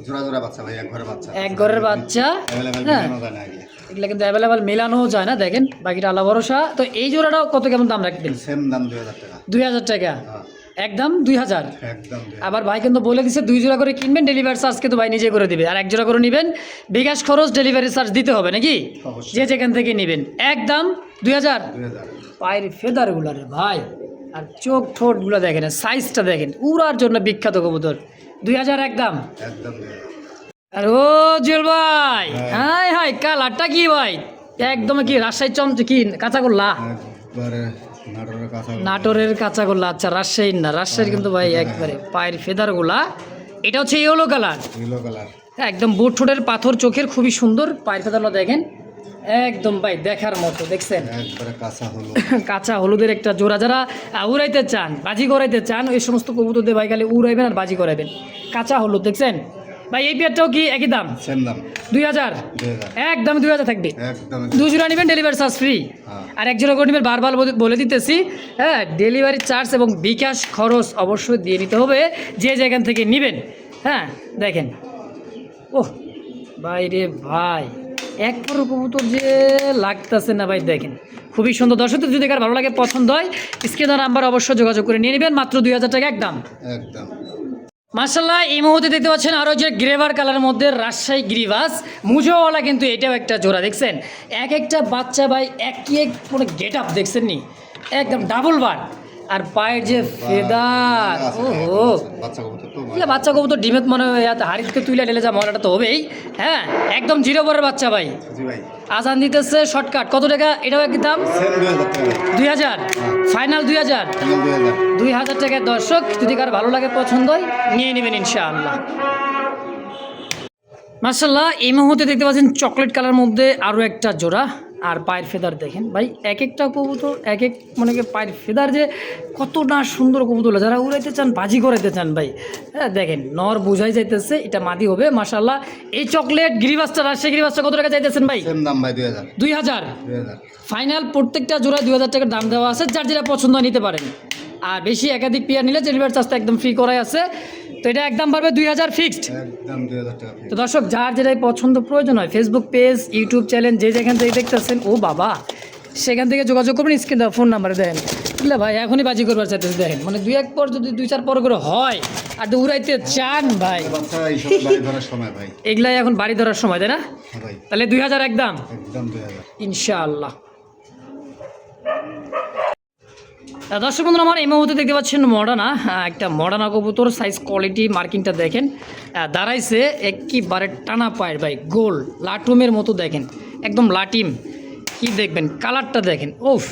জোড়া জোড়া বাচ্চা ভাই, এক ঘরে বাচ্চা। এক ঘরের বাচ্চা। অ্যাভেলেবল হ্যাঁ মেলানো যায় না আগে। এগুলা কিন্তু অ্যাভেলেবেল মেলানো যায় না। দেখেন বাকিটা আল্লাহ ভরসা। তো এই জোড়াটাও কত কেমন দাম রাখবেন? সেম দাম 2000 টাকা। 2000 টাকা হ্যাঁ একদম 2000। একদম 2000। আবার ভাই কিন্তু বলে দিচ্ছে 2 জোড়া করে কিনবেন, ডেলিভারি চার্জ কিন্তু ভাই নিজে করে দিবে। আর 1 জোড়া করে নেবেন, বিকাশ খরচ, ডেলিভারি চার্জ দিতে হবে নাকি? অবশ্যই। যে যেখান থেকে নেবেন একদম 2000। 2000। পায়ের ফেদারগুলো রে ভাই, আর চোখ ঠোঁটগুলো দেখেন, সাইজটা দেখেন, উড়ার জন্য বিখ্যাত কবুতর। 2000 একদম। একদম 2000। আর ও জুয়েল ভাই, হাই হাই কালারটা কি ভাই? একদম কি রাজশাহী চমচ কি কাঁচাগোল্লা? একবারে নাটোরের কাঁচা। নাটোরের কাঁচাগোল্লা। আচ্ছা, রাজশাহীর না, রাজশাহীর কিন্তু ভাই একবারে পায়ের ফেদারগুলা। এটা হচ্ছে ইয়েলো কালার, ইয়েলো কালার। একদম বুট ঠোঁটের, পাথর চোখের, খুবই সুন্দর পায়ের ফেদারগুলো দেখেন, একদম ভাই দেখার মতো। দেখছেন একবারে কাঁচা হলো। কাঁচা হলুদের একটা জোড়া। যারা উড়াইতে চান, বাজি করাইতে চান, ওই সমস্ত কবুতর দিয়ে ভাই খালি উড়াইবেন আর বাজি করাইবেন। কাঁচা হলুদ দেখছেন ভাই। এই পেয়ারটাও কি একই দাম? সেম দাম 2000। 2000। একদম 2000 থাকবে। একদম। 2 জোড়া নেবেন, ডেলিভারি চার্জ ফ্রি। হ্যাঁ। আর 1 জোড়া করে নেবেন, বারবার বলে দিতেছি। হ্যাঁ, ডেলিভারি চার্জ এবং বিকাশ খরচ অবশ্যই দিয়ে নিতে হবে, যে যেখান থেকে নেবেন। হ্যাঁ দেখেন, ওহ ভাই রে ভাই, এক বড় কবুতর যে লাগতেছে না ভাই, দেখেন খুবই সুন্দর। দর্শক যদি কার ভালো লাগে, পছন্দ হয়, স্ক্রিনে নাম্বার অবশ্যই যোগাযোগ করে নিয়ে নেবেন, মাত্র 2000 টাকা একদম। একদম মাশাআল্লাহ, এই মুহূর্তে দেখতে পাচ্ছেন আরও যে গ্রেভার কালারের মধ্যে রাজশাহী গ্রিভাস মুজোওয়ালা, কিন্তু এটাও একটা জোড়া দেখছেন। এক একটা বাচ্চা ভাই একই এক কোনো গেট আপ দেখছেন নি, একদম ডাবল বার। আর পায়ের যে ফেদার, ও বাচ্চা কবুতর তো এগুলো বাচ্চা কবুতর ডিমেত মনে হয় হাড়িতে তুলে ঢেলে যা মলাটা তো হবেই। হ্যাঁ, একদম 0 বরের বাচ্চা ভাই। জি ভাই আজান দিতেছে শর্টকাট, কত টাকা এটাও একই দাম? সেম 2000 টাকা ভাই 2000 ফাইনাল 2000 ফাইনাল 2000 2000 টাকায়। দর্শক যদি কার ভালো লাগে, পছন্দ হয়, নিয়ে নেবেন ইনশাআল্লাহ। মাশাআল্লাহ, এই মুহূর্তে দেখতে পাচ্ছেন চকলেট কালার মধ্যে আরও একটা জোড়া। আর পায়ের ফেদার দেখেন ভাই, এক একটা কবুতর এক এক মানে কি পায়ের ফেদার যে কতটা সুন্দর কবুতর, যারা উড়াইতে চান, বাজি করাইতে চান ভাই, হ্যাঁ দেখেন নর বোঝাই যাইতেছে এটা মাদি হবে। মাশাআল্লাহ, এই চকলেট গিরিবাসটা, রাজশাহী গিরিবাসটা কত টাকা চাইতেছেন ভাই? সেম দাম ভাই 2000 2000 ফাইনাল। প্রত্যেকটা জোড়া 2000 টাকার দাম দেওয়া আছে, যার যেটা পছন্দ হয় নিতে পারেন। আর বেশি একাধিক পেয়ার নিলে ডেলিভারি চার্জটা একদম ফ্রি করাই আছে। তো এটা একদম পারবে 2000 ফিক্সড। একদম 2000 টাকা তো দর্শক যার যেটাই পছন্দ প্রয়োজন হয়, ফেসবুক পেজ, ইউটিউব চ্যানেল যে যেখান থেকে দেখতেছেন, ও বাবা সেখান থেকে যোগাযোগ করবেন, স্ক্রিন দেওয়া ফোন নাম্বারে দেন। বুঝলে ভাই, এখনই বাজি করবার চাইতেছে দেখেন, মানে 2-1 পর যদি 2-4 পর করে হয় আর উড়াইতে চান ভাই, বাচ্চা এইসব বাড়ি ধরার সময় ভাই। এগুলাই এখন বাড়ি ধরার সময়, তাই না? হ্যাঁ ভাই তাহলে 2000 একদম একদম 2000 ইনশাআল্লাহ। দর্শক বন্ধুরা, আমার এই মুহূর্তে দেখতে পাচ্ছেন মডানা, একটা মডানা কবুতর, সাইজ কোয়ালিটি মার্কিংটা দেখেন, দাঁড়াইছে একেবারে টানা পায়ের ভাই, গোল লাটুমের মতো দেখেন, একদম লাটিম। কি দেখবেন কালারটা দেখেন, ওফ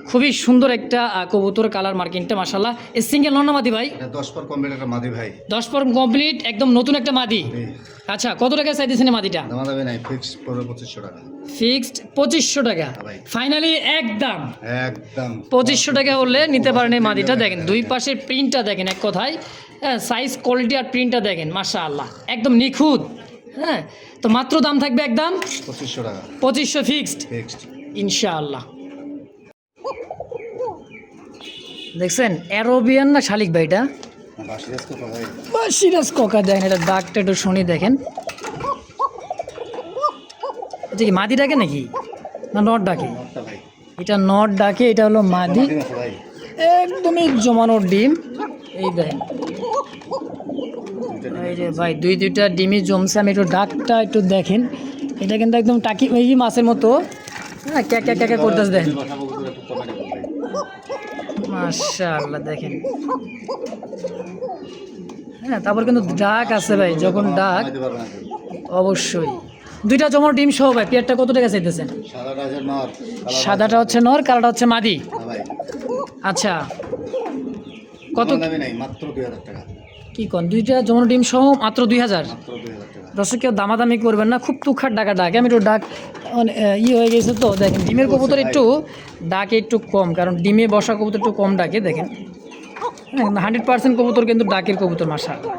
খুবই সুন্দর একটা কবুতর, কালার মার্কিংটা মাশাআল্লাহ। এই সিঙ্গেল নন্নামাদি ভাই, এটা 10 পর কমপ্লিট একটা মাদি ভাই 10 পর কমপ্লিট, একদম নতুন একটা মাদি। আচ্ছা, কত টাকা চাইতেছেন এই মাদিটা? দাম দাবি নাই, ফিক্স পড়বে 2500 টাকা। ফিক্সড 2500 টাকা ভাই। ফাইনালি একদম একদম 2500 টাকা হলে নিতে পারেন এই মাদিটা। দেখেন দুই পাশের প্রিন্টটা দেখেন, এক কথায় হ্যাঁ সাইজ কোয়ালিটি আর প্রিন্টটা দেখেন মাশাআল্লাহ, একদম নিখুঁত। হ্যাঁ, তো মাত্র দাম থাকবে একদম 2500 টাকা 2500 ফিক্সড ফিক্সড। ইনশাআল্লাহ। দেখছেন অ্যারোবিয়ান না শালিক ভাই এটা? বাসিরাজ কত ভাই? বা সিরাজ কোকা দেখেন, এটা দাগটা একটু শুনি দেখেন। এটা কি মাদি ডাকে নাকি না নট ডাকে? নটটা ভাই এটা নট ডাকে, এটা হলো মাদি, ঠিক আছে ভাই। একদমই জমানোর ডিম। এই দেখেন, এই যে ভাই দুইটা ডিমই জমছে। আমি একটু ডাকটা একটু দেখেন, এটা কিন্তু একদম টাকি ওই মাছের মতো, হ্যাঁ ক্যাক ক্যাক ক্যাক করতেছে দেখেন কথা বলতে একটু কমাই দেবো ভাই। মাশাআল্লাহ দেখেন। হ্যাঁ, তারপর কিন্তু ডাক আছে ভাই, যখন ডাক কমাইতে পারবে না কেউ। অবশ্যই। দুইটা জমানো ডিম সহ ভাই, পেয়ারটা কত টাকা চাইতেছেন? সাদাটা আছে নর, সাদাটা হচ্ছে নর, কালোটা হচ্ছে মাদি। হ্যাঁ ভাই আচ্ছা, কত দাম দাবি নাই, মাত্র 2000 টাকা। কি কোন? দুইটা জমানো ডিম সহ মাত্র 2000। মাত্র 2000 টাকা। দর্শক কেউ দামাদামি করবেন না, খুব তুখার ডাকা ডাকে। আমি একটু ডাক হয়ে গেছে তো দেখেন, ডিমের কবুতর একটু ডাকে একটু কম, কারণ ডিমে বসা কবুতর একটু কম ডাকে দেখেন। হ্যাঁ, 100% কবুতর কিন্তু ডাকের কবুতর মাশাআল্লাহ।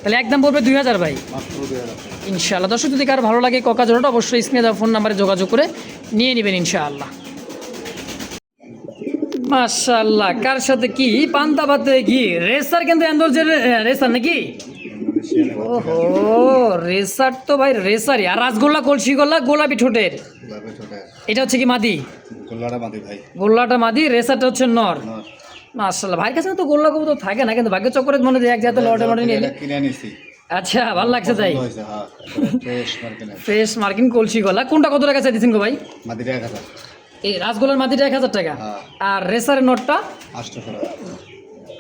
তাহলে একদম পড়বে 2000 ভাই মাত্র 2000 টাকা। ইনশাআল্লাহ। দর্শক যদি কারো ভালো লাগে ককা জোড়াটা, অবশ্যই স্ক্রিনে দেওয়া ফোন নাম্বারে যোগাযোগ করে নিয়ে নেবেন ইনশাআল্লাহ। মাশাআল্লাহ, কার সাথে কি পান্তা ভাতে কি রেসার, কিন্তু এন্ডোলজের রেসার নাকি? ওহো, রেসার তো ভাই রেসারই। আর রাসগোল্লা কলসি গোল্লা গোলাপি ঠোঁটের, বাবা ছোট এটা হচ্ছে কি মাদি? গোল্লাটা মাদি ভাই। গোল্লাটা মাদি, রেসারটা হচ্ছে নর। নর মাশাআল্লাহ, ভাইয়ের কাছে তো গোল্লা কবুতর থাকে না, কিন্তু ভাগ্য চক্করে মনে হয় এক জাতের লটে মটে নিয়ে। এটা কিনে আনিছি। আচ্ছা, ভালো লাগছে তাই? পছন্দ হয়েছে, হ্যাঁ ফ্রেশ মার্কেট। ফ্রেশ মার্কিন কলসি গলা, কোনটা কত টাকা চাইতেছেন গো ভাই? মাদিটা 1000 এই রাসগোল্লার মাদিটা 1000 টাকা, হ্যাঁ। আর রেসারের নটটা 800 টাকা।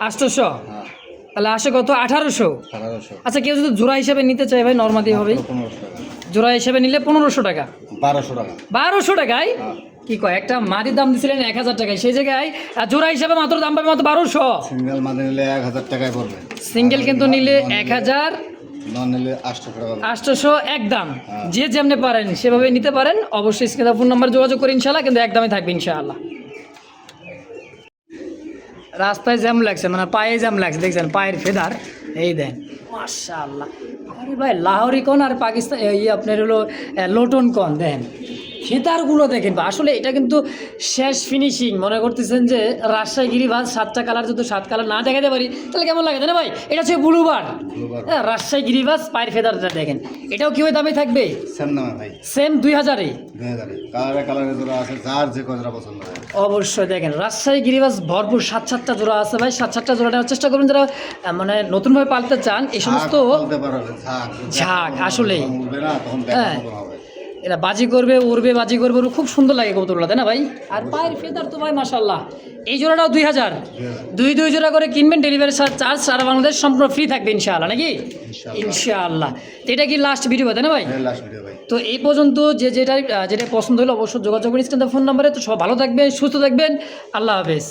800। হ্যাঁ তাহলে আসে কত? 1800। 1800 আচ্ছা, কেউ যদি জোড়া হিসাবে নিতে চায় ভাই, নর্মাদি হবে, 1500 টাকা। জোড়া হিসাবে নিলে 1500 টাকা। 1200 টাকা। 1200 টাকায়? হ্যাঁ কি কয়, একটা মাটির দাম দিছিলেন 1000 টাকায়, সেই জায়গায় জোড়া হিসাবে মাত্র দাম পাবে মাত্র 1200। সিঙ্গেল মাদি নিলে 1000 টাকায় পড়বে। সিঙ্গেল কিন্তু নিলে 1000, নন নিলে 800 টাকা পড়বে। 800 একদম। হ্যাঁ। যে যেমনি পারেন সেভাবে নিতে পারেন, অবশ্যই স্ক্রিনে ফোন নাম্বার যোগাযোগ করে ইনশাআল্লাহ, কিন্তু একদমই থাকবে ইনশাআল্লাহ। রাস্তায় জ্যাম লাগছে, মানে পায়ে জ্যাম লাগছে, দেখছেন পায়ের ফেদার, এই দেন মাশাআল্লাহ। আরে ভাই লাহোরি কোন আর পাকিস্তান আপনার হলো লোটন কোন, দেখেন ফেদারগুলো দেখেন বা আসলে এটা কিন্তু শেষ ফিনিশিং মনে করতেছেন যে রাজশাহী গিরিবাজ 7টা কালার যদি 7 কালার না দেখাতে পারি তাহলে কেমন লাগে তাই না ভাই? এটা হচ্ছে ব্লুবার। হ্যাঁ, রাজশাহী গিরিবাজ পায়ের ফেদারটা দেখেন, এটাও কি ওই দামে থাকবে? সেম নামে ভাই, সেম 2000-এ। 2000 কালারে জোড়া আছে, যার যে কজরা পছন্দ হয়। অবশ্যই দেখেন রাজশাহী গিরিবাজ ভরপুর 7-7টা জোড়া আছে ভাই, 7-7টা জোড়া নেওয়ার চেষ্টা করুন যারা মানে নতুনভাবে পালতে চান। এই সমস্ত ঝাঁক আসলেই হ্যাঁ, এরা বাজি করবে, উড়বে, বাজি করবে, খুব সুন্দর লাগে কবুতরগুলো তাই না ভাই? আর পায়ের ফেদার তো ভাই মাশাআল্লাহ। এই জোড়াটাও 2000, দুই জোড়া করে কিনবেন, ডেলিভারি চার্জ সারা বাংলাদেশ সম্পূর্ণ ফ্রি থাকবে ইনশাআল্লাহ, নাকি? ইনশাআল্লাহ। তো এটা কি লাস্ট ভিডিও তাই না ভাই? তো এই পর্যন্ত যেটা পছন্দ হলো অবশ্যই যোগাযোগ করুন স্ক্রিনে ফোন নাম্বারে। তো সব ভালো থাকবেন, সুস্থ থাকবেন, আল্লাহ হাফেজ।